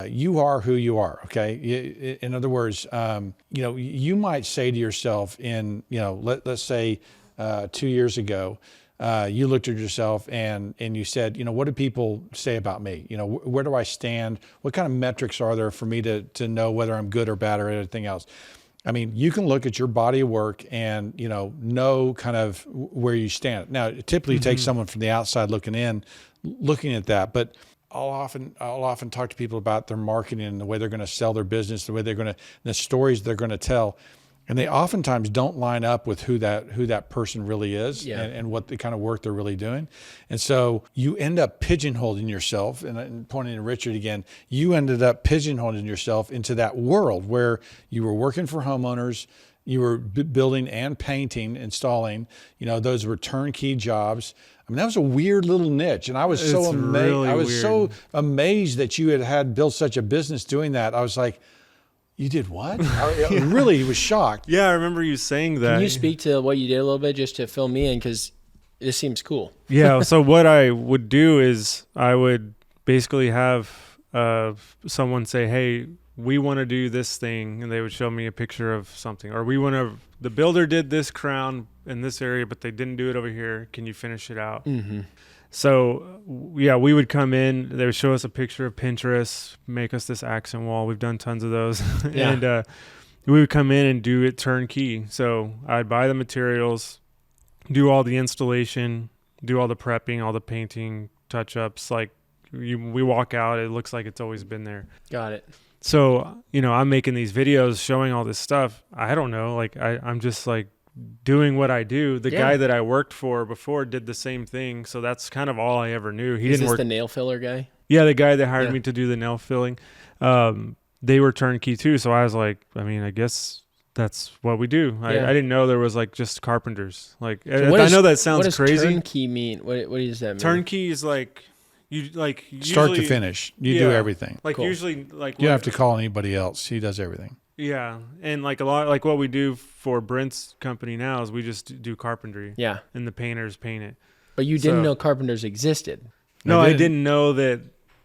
you are who you are. Okay. In other words, you might say to yourself let's say 2 years ago, you looked at yourself and you said, what do people say about me? Where do I stand? What kind of metrics are there for me to know whether I'm good or bad or anything else? I mean, you can look at your body of work and, know kind of where you stand. Now, it typically takes someone from the outside looking at that, but I'll often talk to people about their marketing and the way they're going to sell their business, the stories they're going to tell. And they oftentimes don't line up with who that person really is and what the kind of work they're really doing. And so you end up pigeonholing yourself, and pointing to Richard again, you ended up pigeonholing yourself into that world where you were working for homeowners, you were building and painting, installing, those were turnkey jobs. I mean, that was a weird little niche. And I was so amazed. Really I was weird. so amazed that you had built such a business doing that. I was like, you did what? I really was shocked. Yeah, I remember you saying that. Can you speak to what you did a little bit just to fill me in? Because this seems cool. Yeah, so what I would do is I would basically have someone say, hey, we want to do this thing, and they would show me a picture of something. Or the builder did this crown in this area, but they didn't do it over here. Can you finish it out? Mm-hmm. So, yeah, we would come in. They would show us a picture of Pinterest, make us this accent wall. We've done tons of those. Yeah. And we would come in and do it turnkey. So I'd buy the materials, do all the installation, do all the prepping, all the painting, touch-ups. Like, we walk out, it looks like it's always been there. Got it. So, I'm making these videos showing all this stuff. I don't know. Like, I'm just like doing what I do. The guy that I worked for before did the same thing. So that's kind of all I ever knew. He Is didn't this work. the nail filler guy? Yeah, the guy that hired me to do the nail filling. They were turnkey too. So I was like, I guess that's what we do. I didn't know there was like just carpenters. Like, I know that sounds crazy. What does turnkey mean? What does that mean? Turnkey is like, Start to finish. You do everything. Like Cool. usually, like You don't have to call anybody else. He does everything. Yeah, and like a lot, like what we do for Brent's company now is we just do carpentry. Yeah. And the painters paint it. But you didn't know carpenters existed. No, I didn't know that.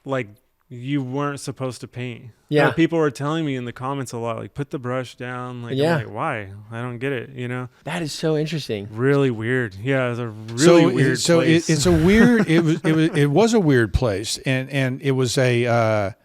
Like, you weren't supposed to paint. Yeah. Like, people were telling me in the comments a lot, like, put the brush down. Like, Yeah. I'm like, why? I don't get it. That is so interesting. Really weird. Yeah, it's a really weird place. It's a weird. It was a weird place, and it was a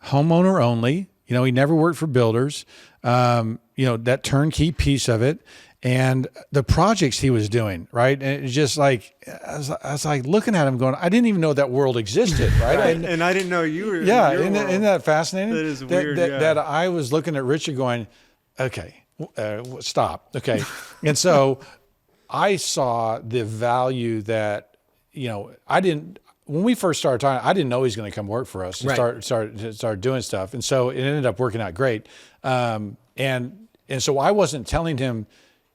homeowner only. He never worked for builders. That turnkey piece of it, and the projects he was doing, right? And it's just like I was like looking at him, going, I didn't even know that world existed, right? And I didn't know you were. Yeah, in your isn't world. that fascinating? That is weird. That I was looking at Richard, going, okay, stop, okay, and so I saw the value that I didn't. When we first started talking, I didn't know he was going to come work for us and start doing stuff. And so it ended up working out great. And so I wasn't telling him,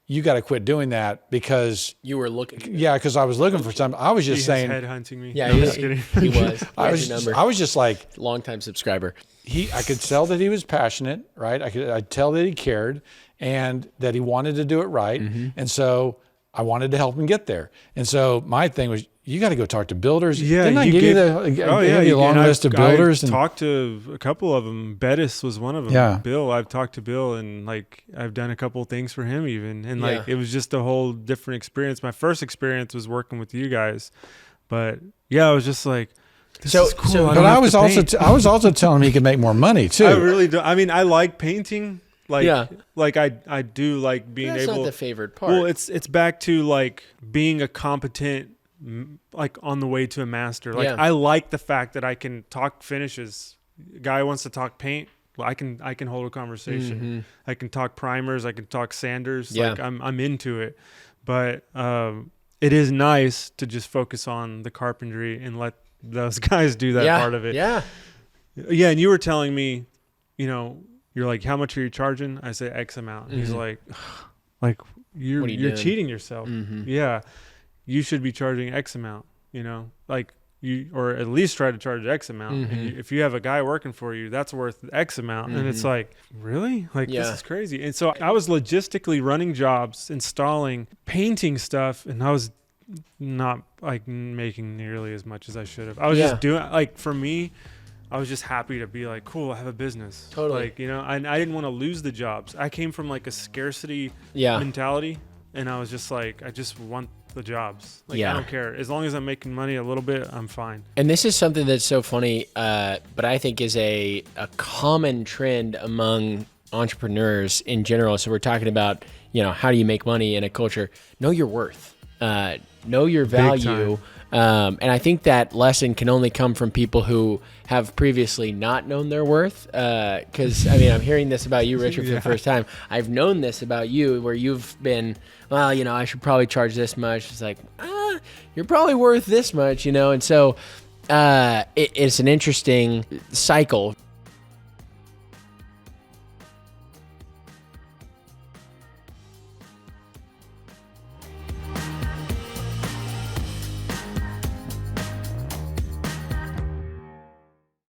you got to quit doing that because You were looking. yeah, because I was looking for something. I was just saying, headhunting me. Yeah, No, I'm just kidding. he was. I was just like, Longtime subscriber. I could tell that he was passionate, right? I'd tell that he cared and that he wanted to do it right. Mm-hmm. And so I wanted to help him get there. And so my thing was, you got to go talk to builders. Yeah, Didn't I give you a long list of builders? I've talked to a couple of them. Bettis was one of them. Yeah. Bill, I've talked to Bill, and like I've done a couple of things for him even, and like Yeah. it was just a whole different experience. My first experience was working with you guys, but yeah, I was just like, this is cool. But I was also telling him he could make more money too. I really do. I mean, I like painting. Like, Yeah. like I do like being That's able. not the favored part. Well, it's back to like being a competent, like on the way to a master. Like, Yeah. I like the fact that I can talk finishes. Guy wants to talk paint. Well, I can hold a conversation. Mm-hmm. I can talk primers. I can talk sanders. Yeah. Like I'm into it. But it is nice to just focus on the carpentry and let those guys do that part of it. Yeah. Yeah, and you were telling me, you're like, how much are you charging? I say X amount. And he's Mhm. like you're What are you doing? cheating yourself. Mhm. Yeah, you should be charging X amount. Like you, or at least try to charge X amount. And Mhm. if you have a guy working for you, that's worth X amount. And it's Mhm. like, really? Like, Yeah. this is crazy. And so I was logistically running jobs, installing, painting stuff, and I was not like making nearly as much as I should have. I was Yeah. just doing, like, for me, I was just happy to be like, cool, I have a business. Totally. Like, I didn't want to lose the jobs. I came from like a scarcity Yeah. mentality, and I was just like, I just want the jobs. Like, Yeah. I don't care. As long as I'm making money a little bit, I'm fine. And this is something that's so funny, but I think is a common trend among entrepreneurs in general. So we're talking about, how do you make money in a culture? Know your worth, know your value. And I think that lesson can only come from people who have previously not known their worth. Because, I'm hearing this about you, Richard, for the first time. I've known this about you where you've been, well, I should probably charge this much. It's like, you're probably worth this much, And so it's an interesting cycle.